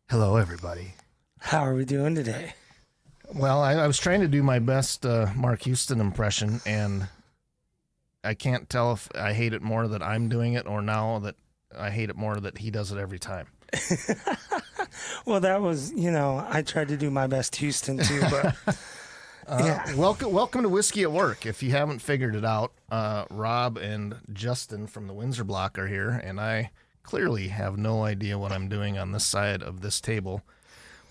Hello, everybody. How are we doing today? Well, I was trying to do my best Mark Houston impression, and I can't tell if I hate it more that I'm doing it or now that I hate it more that he does it every time. Well, that was, I tried to do my best Houston too, but yeah. Welcome to Whiskey at Work. If you haven't figured it out, Rob and Justin from the Windsor Block are here, and I clearly have no idea what I'm doing on this side of this table.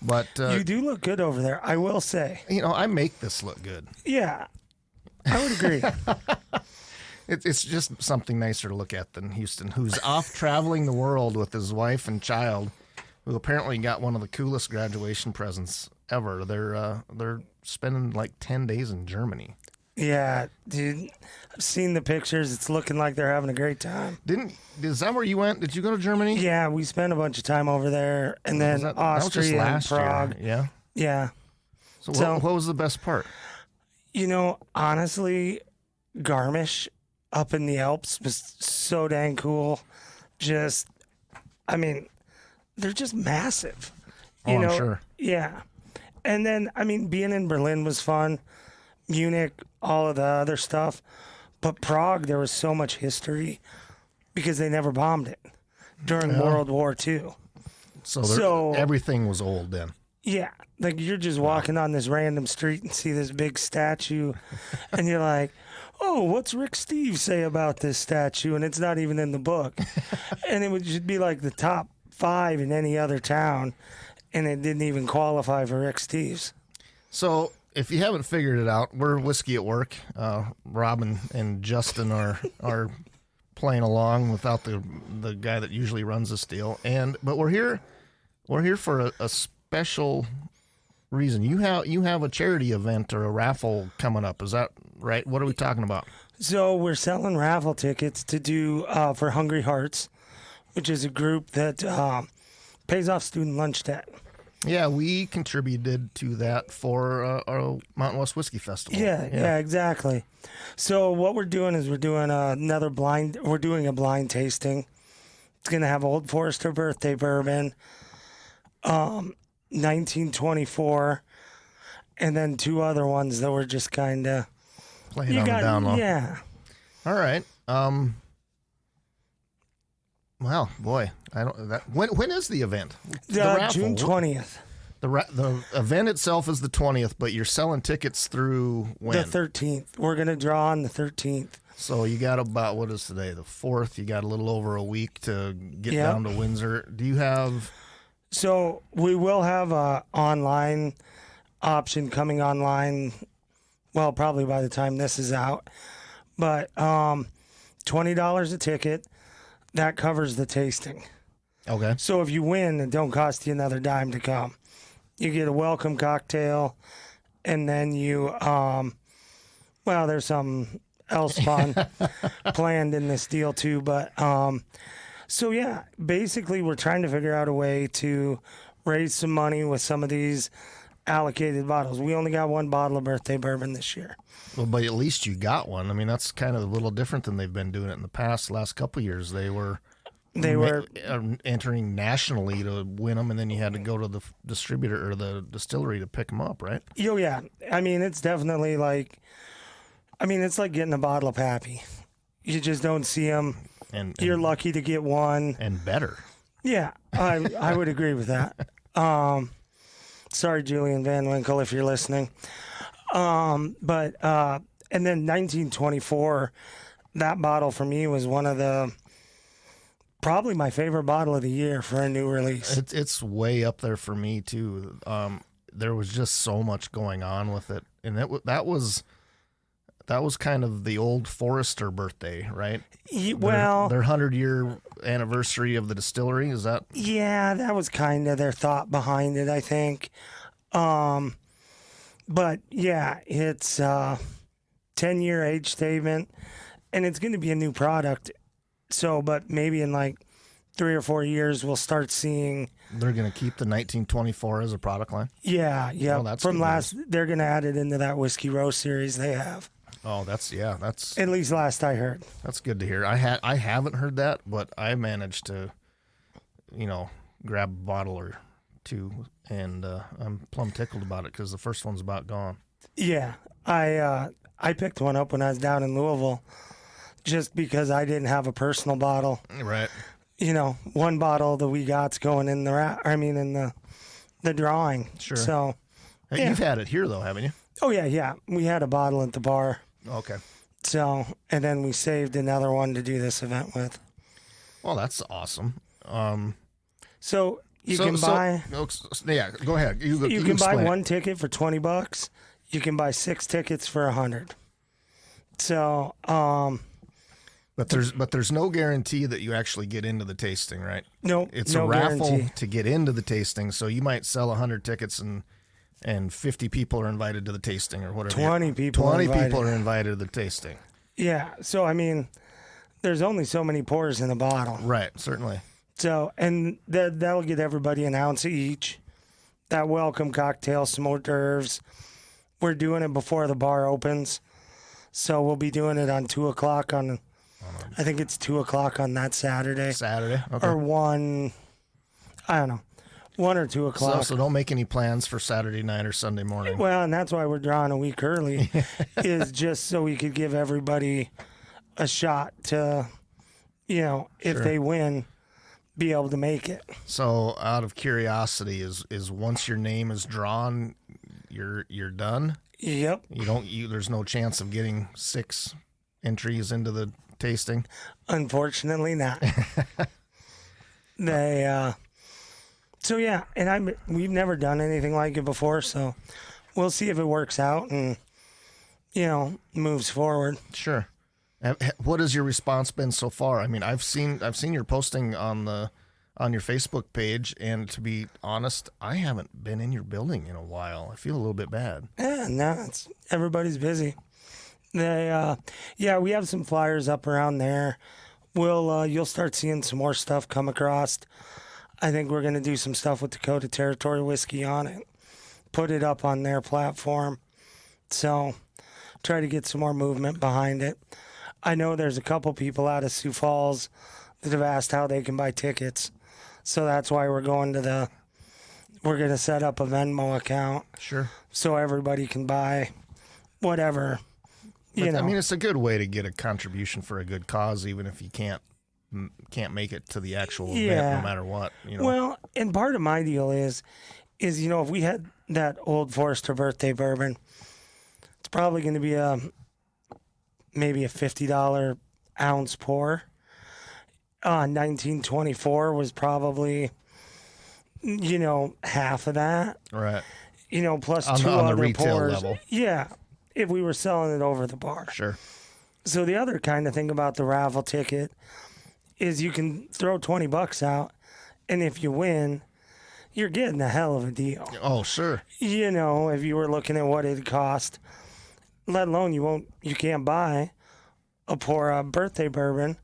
But You do look good over there, I will say. I make this look good. Yeah, I would agree. It's just something nicer to look at than Houston, who's off traveling the world with his wife and child, who apparently got one of the coolest graduation presents ever. They're spending like 10 days in Germany. Yeah, dude. I've seen the pictures. It's looking like they're having a great time. Is that where you went? Did you go to Germany? Yeah, we spent a bunch of time over there, and then that was just Austria and last Prague. year. Yeah. Yeah. So what was the best part? Honestly, Garmisch up in the Alps was so dang cool. They're just massive. I'm sure. Yeah. And then, being in Berlin was fun. Munich, all of the other stuff. But Prague, there was so much history because they never bombed it during World War II. So everything was old then. Yeah. Like you're just walking on this random street and see this big statue and you're like, oh, what's Rick Steves say about this statue? And it's not even in the book. And it would just be like the top 5 in any other town. And it didn't even qualify for Rick Steves. So if you haven't figured it out, we're Whiskey at Work. Rob and Justin are playing along without the guy that usually runs this deal. But we're here for a special reason. You have a charity event or a raffle coming up. Is that right? What are we talking about? So we're selling raffle tickets to do for Hungry Hearts, which is a group that pays off student lunch debt. Yeah, we contributed to that for our Mountain West Whiskey Festival. Yeah, exactly. So what we're doing is we're doing a blind tasting. It's going to have Old Forester birthday bourbon, 1924, and then 2 other ones that were just kind of playing on the down low. Yeah. All right. Well, boy, I don't. When is the event? The raffle? June 20th. The event itself is the 20th, but you're selling tickets through when? The 13th. We're gonna draw on the 13th. So you got about, what is today? The 4th. You got a little over a week to get down to Windsor. Do you have? So we will have a online option coming online. Well, probably by the time this is out, but $20 a ticket. That covers the tasting. Okay. So if you win, it don't cost you another dime to come. You get a welcome cocktail, and then you, there's something else fun planned in this deal too. But, basically we're trying to figure out a way to raise some money with some of these allocated bottles. We only got 1 bottle of birthday bourbon this year. Well, but at least you got one. I mean, that's kind of a little different than they've been doing it in the past. The last couple of years, they were entering nationally to win them, and then you had to go to the distributor or the distillery to pick them up, right? Oh, yeah. It's definitely it's like getting a bottle of Pappy. You just don't see them. And you're lucky to get one. And better. Yeah, I would agree with that. Sorry, Julian Van Winkle, if you're listening. And then 1924, that bottle for me was one of probably my favorite bottle of the year for a new release. It's way up there for me too. There was just so much going on with it, and that was kind of the Old Forester birthday, right? Their 100-year anniversary of the distillery. Is that? Yeah, that was kind of their thought behind it, I think. But yeah, it's 10-year age statement, and it's going to be a new product. So, but maybe in like 3 or 4 years, we'll start seeing. They're going to keep the 1924 as a product line? Yeah. Oh, that's from they're going to add it into that Whiskey Row series they have. Oh, that's at least last I heard. That's good to hear. I haven't heard that, but I managed to, grab a bottle or too, and I'm plumb tickled about it because the first one's about gone. Yeah, I picked one up when I was down in Louisville, just because I didn't have a personal bottle. Right. You know, one bottle that we got's going in the the drawing. Sure. So, Hey, yeah. you've had it here though, haven't you? Oh yeah. We had a bottle at the bar. Okay. So, and then we saved another one to do this event with. Well, that's awesome. So you can buy. Yeah, go ahead. You can buy explain it. one ticket for $20. You can buy 6 tickets for $100. So, But there's no guarantee that you actually get into the tasting, right? no, It's no a raffle guarantee. to get into the tasting, so you might sell 100 tickets and 50 people are invited to the tasting or whatever. 20 people. 20 invited. people are invited to the tasting. Yeah. So I mean, there's only so many pours in a bottle. Right, certainly. So, and that'll get everybody an ounce each. That welcome cocktail, some hors d'oeuvres. We're doing it before the bar opens. So we'll be doing it on 2 o'clock on, I think it's 2 o'clock on that Saturday. Saturday, okay. Or 1, I don't know, 1 or 2 o'clock. So don't make any plans for Saturday night or Sunday morning. Well, and that's why we're drawing a week early, is just so we could give everybody a shot to, you know, if Sure. they win, be able to make it. So out of curiosity, is once your name is drawn, you're done? Yep. There's no chance of getting 6 entries into the tasting? Unfortunately not. They, so yeah, and we've never done anything like it before, so we'll see if it works out and, you know, moves forward. Sure. What has your response been so far? I mean, I've seen your posting on your Facebook page, and to be honest, I haven't been in your building in a while. I feel a little bit bad. Yeah, no, everybody's busy. They, we have some flyers up around there. You'll start seeing some more stuff come across. I think we're going to do some stuff with Dakota Territory Whiskey on it, put it up on their platform. So try to get some more movement behind it. I know there's a couple people out of Sioux Falls that have asked how they can buy tickets. So that's why we're going to we're going to set up a Venmo account. Sure. So everybody can buy whatever, you know. I mean, it's a good way to get a contribution for a good cause, even if you can't make it to the actual event, no matter what. You know. Well, and part of my deal is you know, if we had that Old Forester birthday bourbon, it's probably going to be maybe a $50 ounce pour. 1924 was probably, you know, half of that. Right. You know, plus On two the other retail pours. level. Yeah, if we were selling it over the bar. Sure. So the other kind of thing about the raffle ticket is you can throw $20 out, and if you win, you're getting a hell of a deal. Oh, sure. You know, if you were looking at what it cost, let alone you can't buy a birthday bourbon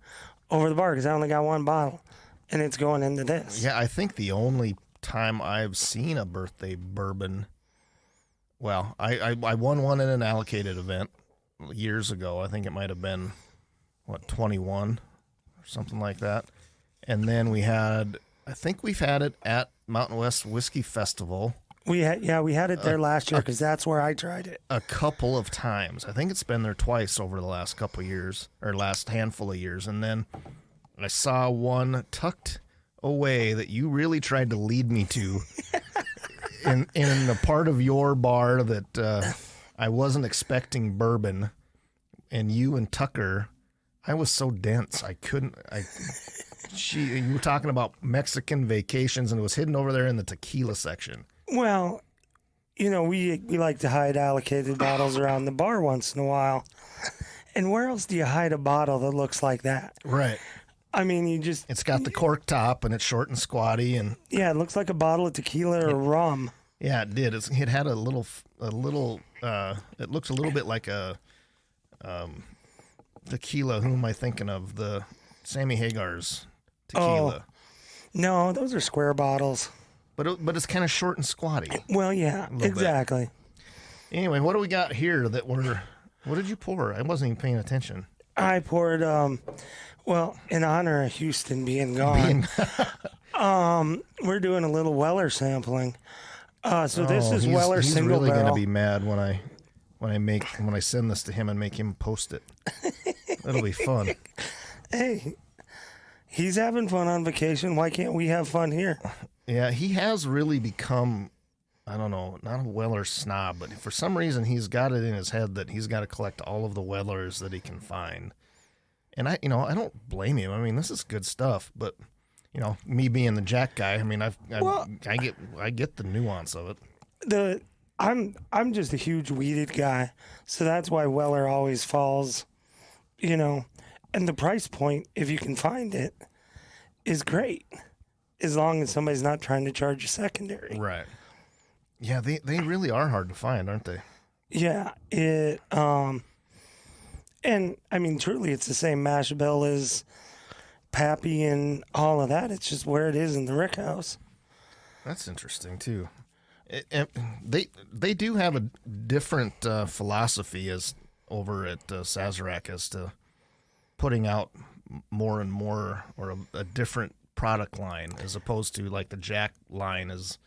over the bar because I only got one bottle, and it's going into this. Yeah, I think the only time I've seen a birthday bourbon, well, I won one in an allocated event years ago. I think it might have been, 21 or something like that. And then I think we've had it at Mountain West Whiskey Festival. We had it there last year because that's where I tried it. A couple of times. I think it's been there twice over the last couple of years, or last handful of years. And then I saw one tucked away that you really tried to lead me to in the part of your bar that I wasn't expecting bourbon. And you and Tucker, I was so dense. You were talking about Mexican vacations, and it was hidden over there in the tequila section. Well, you know, we like to hide allocated bottles around the bar once in a while. And where else do you hide a bottle that looks like that? Right. I mean, It's got the cork top, and it's short and squatty, and yeah, it looks like a bottle of tequila or rum. yeah, it did. It had a little. It looks a little bit like a tequila. Who am I thinking of? The Sammy Hagar's tequila. Oh, no, those are square bottles. But it's kind of short and squatty. Well, yeah, exactly. Anyway, what do we got here that what did you pour? I wasn't even paying attention. I poured, in honor of Houston being gone, We're doing a little Weller sampling. So this is he's, Weller he's single really barrel. gonna be mad when I send this to him and make him post it. It'll be fun. Hey, he's having fun on vacation. Why can't we have fun here? Yeah, he has really become, I don't know, not a Weller snob, but for some reason he's got it in his head that he's got to collect all of the Wellers that he can find. And I don't blame him. I mean, this is good stuff, but me being the Jack guy, I mean, I get the nuance of it. I'm just a huge weeded guy, so that's why Weller always falls, and the price point, if you can find it, is great, as long as somebody's not trying to charge you secondary. Right. Yeah, they really are hard to find, aren't they? Yeah, and I mean, truly, it's the same mash bill as Pappy and all of that. It's just where it is in the Rick House. That's interesting too. They do have a different philosophy as over at Sazerac as to putting out more and more, or a different product line, as opposed to like the Jack line is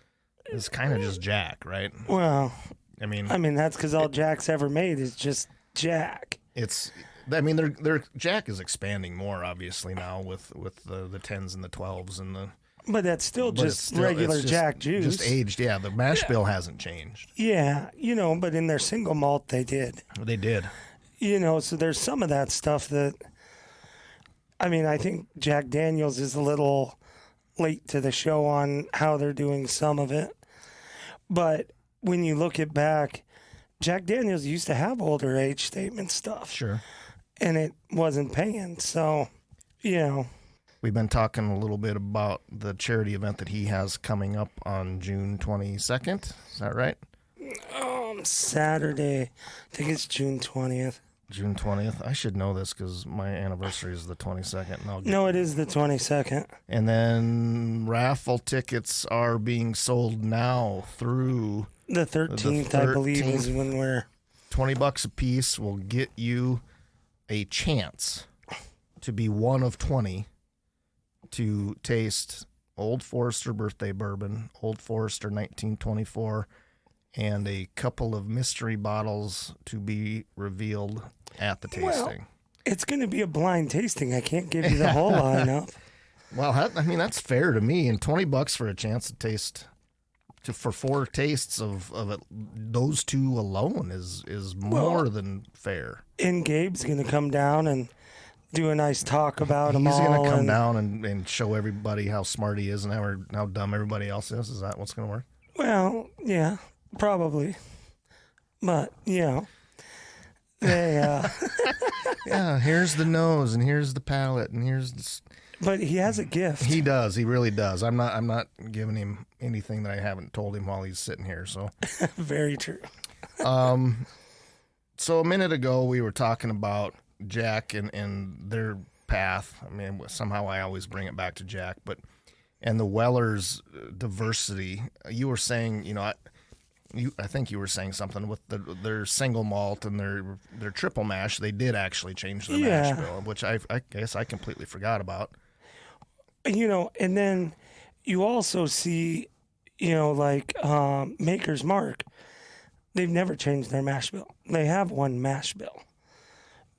kind of just Jack, right? Well, I mean that's because all Jack's ever made is just Jack. Their Jack is expanding more obviously now with the 10s and the 12s and the. But that's still just regular Jack juice. Just aged, yeah. The mash bill hasn't changed. Yeah, but in their single malt they did. They did. So there's some of that stuff that, I think Jack Daniels is a little late to the show on how they're doing some of it. But when you look it back, Jack Daniels used to have older age statement stuff. Sure. And it wasn't paying, so, We've been talking a little bit about the charity event that he has coming up on June 22nd. Is that right? Saturday. I think it's June 20th. June 20th. I should know this because my anniversary is the 22nd. No, it is the 22nd. And then raffle tickets are being sold now through the 13th, I believe, is when we're... $20 a piece will get you a chance to be one of 20 to taste Old Forester Birthday Bourbon, Old Forester 1924, and a couple of mystery bottles to be revealed at the tasting. Well, it's going to be a blind tasting. I can't give you the whole lineup. Well, that's fair to me. And $20 for a chance to taste, for 4 tastes of it, those two alone is more than fair. And Gabe's going to come down and do a nice talk about them all. He's going to come down and show everybody how smart he is and how dumb everybody else is. Is that what's going to work? Well, yeah, probably. But, they... yeah, here's the nose, and here's the palate, and here's the... But he has a gift. He does. He really does. I'm not giving him anything that I haven't told him while he's sitting here. So very true. So a minute ago we were talking about Jack and their path. Somehow I always bring it back to Jack, and the Weller's diversity. You were saying, I think you were saying something with their single malt and their triple mash. They did actually change their mash bill, which I guess I completely forgot about. And then you also see, like Maker's Mark. They've never changed their mash bill. They have one mash bill.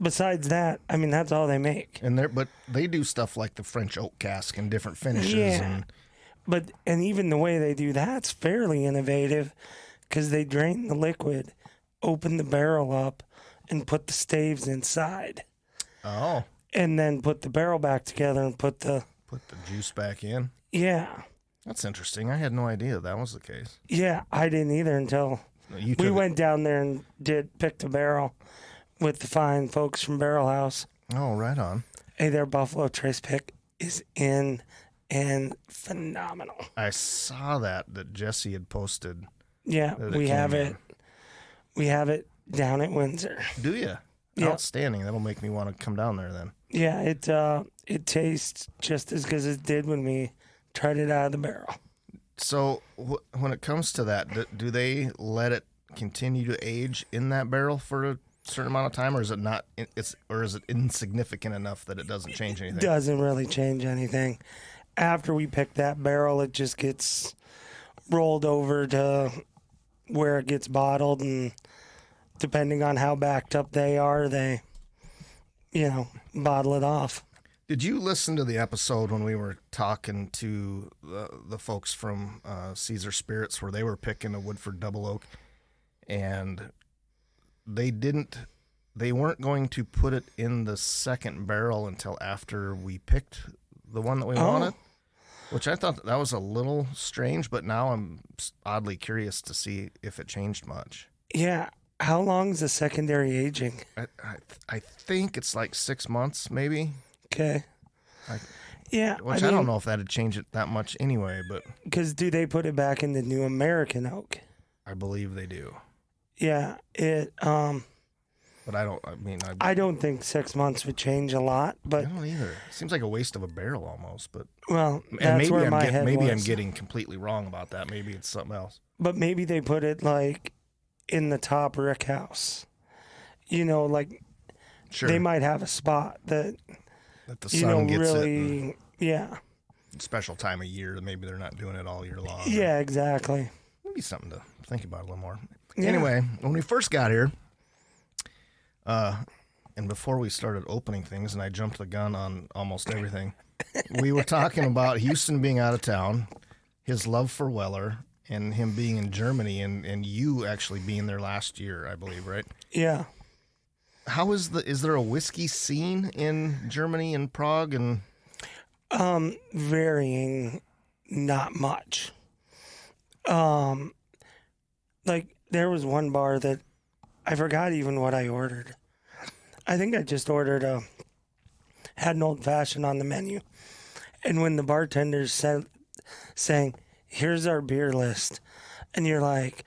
Besides that, that's all they make. But they do stuff like the French oak cask and different finishes. Yeah. And even the way they do that's fairly innovative, because they drain the liquid, open the barrel up, and put the staves inside. Oh. And then put the barrel back together and put the juice back in. Yeah. That's interesting. I had no idea that was the case. Yeah, I didn't either until we went down there and picked a barrel with the fine folks from Barrel House. Oh, right on. Hey, their Buffalo Trace pick is in and phenomenal. I saw that Jesse had posted. Yeah, we have it. We have it down at Windsor. Do you? Yeah. Outstanding. That'll make me want to come down there then. Yeah, it tastes just as good as it did when we tried it out of the barrel. So when it comes to that, do they let it continue to age in that barrel for a certain amount of time, or is it not? Or is it insignificant enough that it doesn't change anything? Doesn't really change anything. after we pick that barrel, it just gets rolled over to where it gets bottled, and depending on how backed up they are, they, bottle it off. Did you listen to the episode when we were talking to the folks from Caesar Spirits where they were picking a Woodford Double Oak, and they weren't going to put it in the second barrel until after we picked the one that we wanted, which I thought that was a little strange, but now I'm oddly curious to see if it changed much. Yeah. How long is the secondary aging? I think it's like 6 months, maybe. Okay. Yeah. Which I don't know if that'd change it that much anyway, but. Because do they put it back in the new American oak? I believe they do. Yeah. But I don't think 6 months would change a lot, but. I don't either. It seems like a waste of a barrel almost, but. Well, that's where my head was. Maybe I'm getting completely wrong about that. Maybe it's something else. But maybe they put it like in the top rick house. Like sure. They might have a spot that the sun gets really, it. Yeah. Special time of year that maybe they're not doing it all year long. Yeah, exactly. Maybe something to think about a little more. Yeah. Anyway, when we first got here, and before we started opening things, and I jumped the gun on almost everything, we were talking about Houston being out of town, his love for Weller, and him being in Germany, and you actually being there last year, I believe, right? Yeah. How is there a whiskey scene in Germany and Prague and? Varying, not much. Like there was one bar that I forgot even what I ordered. I think I just ordered had an old fashioned on the menu, and when the bartender's saying, "Here's our beer list," and you're like,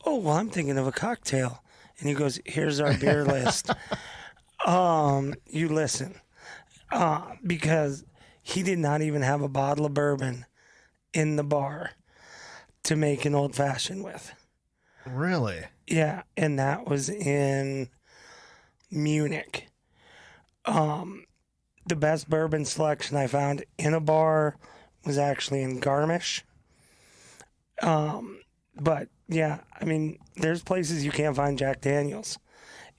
"Oh, well, I'm thinking of a cocktail," and he goes, "Here's our beer list." You listen, because he did not even have a bottle of bourbon in the bar to make an old fashioned with. Really? Yeah, and that was in Munich. The best bourbon selection I found in a bar was actually in Garmisch. But yeah, I mean, there's places you can't find Jack Daniels,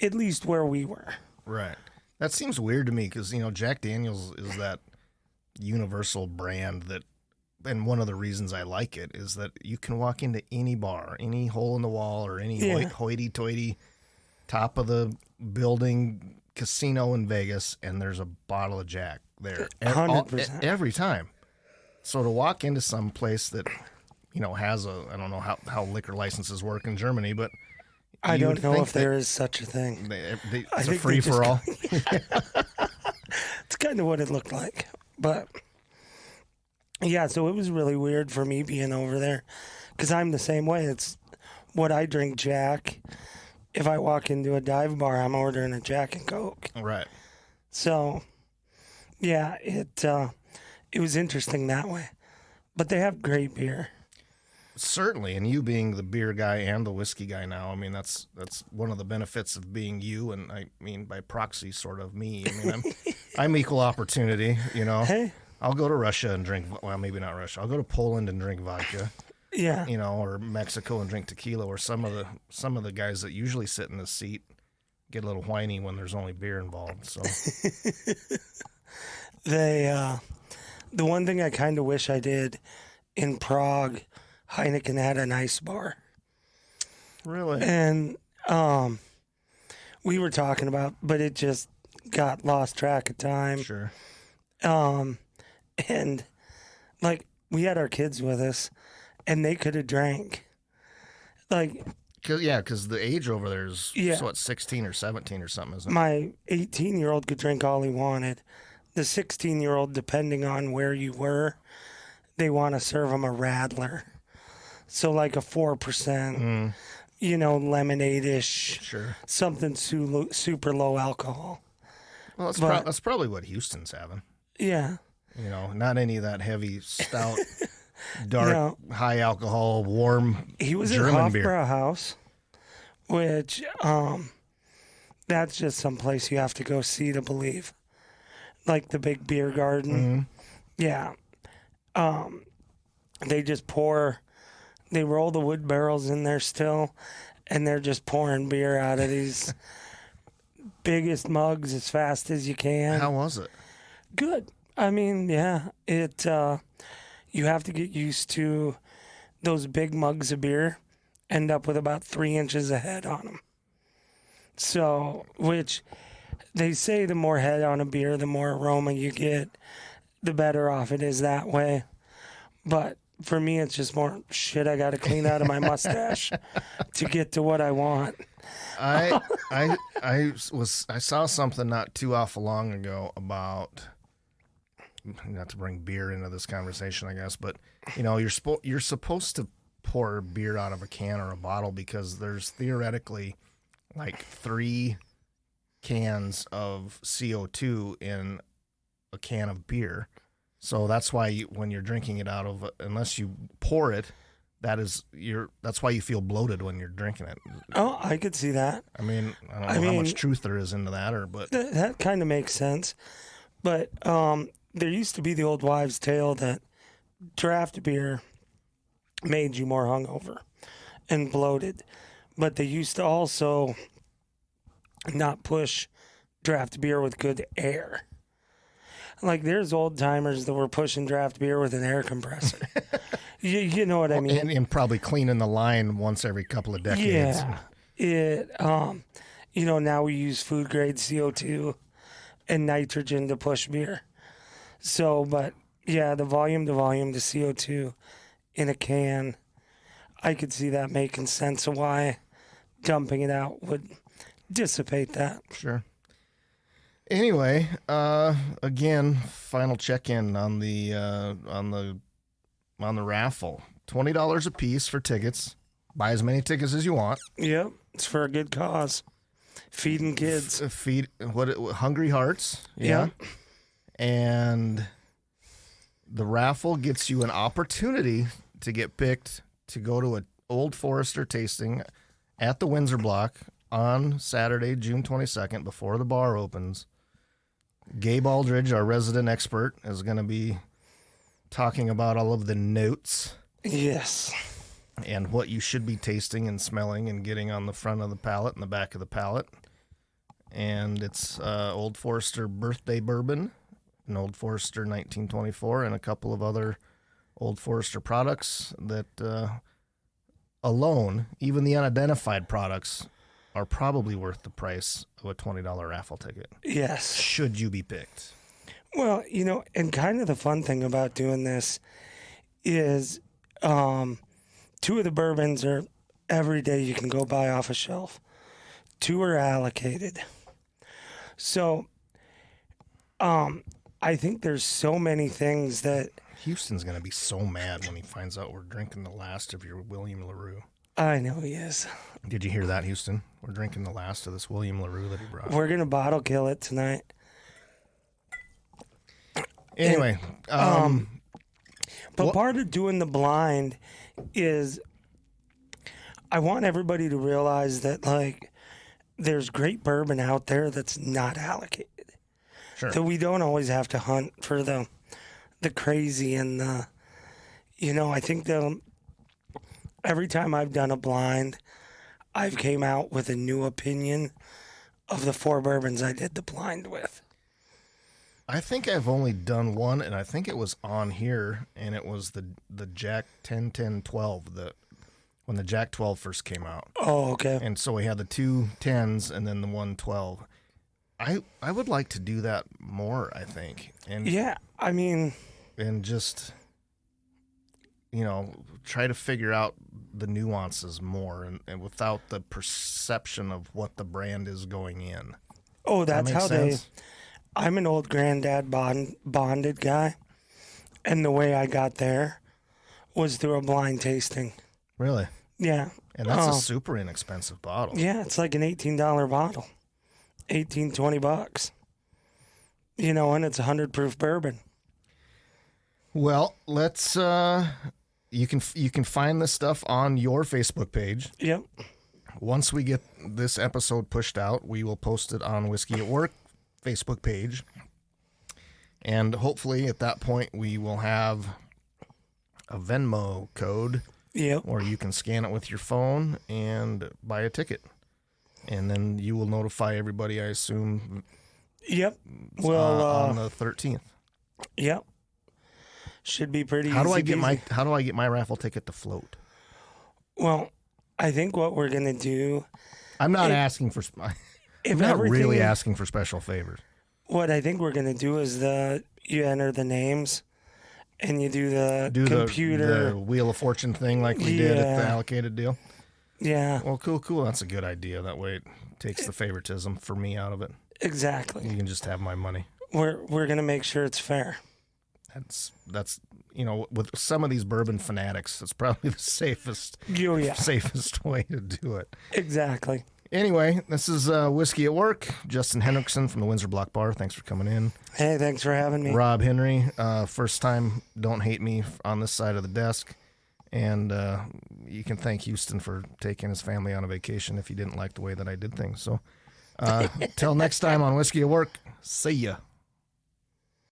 at least where we were. Right. That seems weird to me because, Jack Daniels is that universal brand that, and one of the reasons I like it is that you can walk into any bar, any hole in the wall, or any hoity-toity top of the building casino in Vegas, and there's a bottle of Jack there 100%. Every time. So to walk into some place that has I don't know how liquor licenses work in Germany, but I don't know if there is such a thing. It's a free for all. It's kind of what it looked like, but yeah. So it was really weird for me being over there because I'm the same way. It's what I drink, Jack. If I walk into a dive bar, I'm ordering a Jack and Coke. Right. So yeah, it was interesting that way, but they have great beer. Certainly, and you being the beer guy and the whiskey guy now, I mean, that's one of the benefits of being you, and I mean, by proxy, sort of me. I mean, I'm equal opportunity, Hey. I'll go to Russia and drink, well, maybe not Russia. I'll go to Poland and drink vodka. Yeah. Or Mexico and drink tequila, or some of the guys that usually sit in the seat get a little whiny when there's only beer involved. So the one thing I kind of wish I did in Prague, Heineken had an ice bar. Really? And we were talking about, but it just got lost track of time. Sure. And like we had our kids with us, and they could have drank. Like, because the age over there is 16 or 17 or something, isn't it? My 18-year-old could drink all he wanted. The 16-year-old, depending on where you were, they want to serve them a Radler. So like a 4%, lemonade-ish, sure, something super low alcohol. Well, that's probably what Houston's having. Yeah. Not any of that heavy, stout, dark, high alcohol, warm he was German at beer. Hofbrau House, which that's just some place you have to go see to believe. Like the big beer garden. Mm-hmm. Yeah. They just pour, they roll the wood barrels in there still, and they're just pouring beer out of these biggest mugs as fast as you can. How was it? Good. I mean, yeah, you have to get used to those big mugs of beer, end up with about 3 inches of head on them. So, which they say the more head on a beer, the more aroma you get, the better off it is that way. But for me, it's just more shit I got to clean out of my mustache to get to what I want. I saw something not too awful long ago about, not to bring beer into this conversation, I guess, but you're supposed to pour beer out of a can or a bottle because there's theoretically like 3 cans of CO2 in a can of beer. So that's why when you're drinking it out of, unless you pour it, that's why you feel bloated when you're drinking it. Oh, I could see that. I mean, I don't know how much truth there is into that, but that kind of makes sense. But there used to be the old wives' tale that draft beer made you more hungover and bloated, but they used to also not push draft beer with good air. Like, there's old timers that were pushing draft beer with an air compressor. you know what I mean? And probably cleaning the line once every couple of decades. Yeah. Now we use food grade CO2 and nitrogen to push beer. So, but yeah, the volume to CO2 in a can, I could see that making sense of why dumping it out would dissipate that. Sure. Anyway, again, final check-in on the raffle. $20 a piece for tickets. Buy as many tickets as you want. Yep, it's for a good cause. Feeding kids. Feed Hungry Hearts. Yeah. Yep. And the raffle gets you an opportunity to get picked to go to an Old Forester tasting at the Windsor Block on Saturday, June 22nd, before the bar opens. Gabe Aldridge, our resident expert, is going to be talking about all of the notes. Yes. And what you should be tasting and smelling and getting on the front of the palate and the back of the palate. And it's Old Forester Birthday Bourbon, an Old Forester 1924, and a couple of other Old Forester products that alone, even the unidentified products, are probably worth the price of a $20 raffle ticket. Yes. Should you be picked. Well, and kind of the fun thing about doing this is 2 of the bourbons are every day you can go buy off a shelf. 2 are allocated. So I think there's so many things that... Houston's going to be so mad when he finds out we're drinking the last of your William LaRue. I know he is. Did you hear that, Houston? We're drinking the last of this William LaRue that he brought. We're going to bottle kill it tonight. Anyway. But part of doing the blind is I want everybody to realize that, like, there's great bourbon out there that's not allocated. Sure. That we don't always have to hunt for the crazy and the, I think every time I've done a blind, I've came out with a new opinion of the 4 bourbons I did the blind with. I think I've only done one, and I think it was on here, and it was the Jack 10-10-12, when the Jack 12 first came out. Oh, okay. And so we had the 2 10s and then the 1 12. I would like to do that more, I think. And yeah, I mean... And just, try to figure out the nuances more and without the perception of what the brand is going in. Oh, that's how sense? I'm an old granddad bonded guy, and the way I got there was through a blind tasting. Really? Yeah. And that's a super inexpensive bottle. Yeah, it's like an $18 bottle. $20. And it's 100 proof bourbon. Well, let's you can find this stuff on your Facebook page. Yep. Once we get this episode pushed out, we will post it on Whiskey at Work Facebook page. And hopefully at that point we will have a Venmo code, Yep. or you can scan it with your phone and buy a ticket. And then you will notify everybody, I assume, Yep. Well, on the 13th. Yep. Should be pretty How do I easy get peasy. how do I get my raffle ticket to float? Well, I think what we're going to do, I'm not asking for if I'm not everything really is- asking for special favors. what I think we're going to do is you enter the names and you do the Do computer. the Wheel of Fortune thing like we did at the Yeah. allocated deal. Yeah, Well, cool. That's a good idea. That way it takes the favoritism for me out of it. exactly. You can just have my money. We're going to make sure it's fair. That's with some of these bourbon fanatics, it's probably the safest Oh, yeah. safest way to do it. Exactly. Anyway, this is Whiskey at Work. Justin Hendrickson from the Windsor Block Bar. Thanks for coming in. Hey, thanks for having me. Rob Henry, first time don't hate me on this side of the desk. And you can thank Houston for taking his family on a vacation if he didn't like the way that I did things. So till next time on Whiskey at Work, see ya.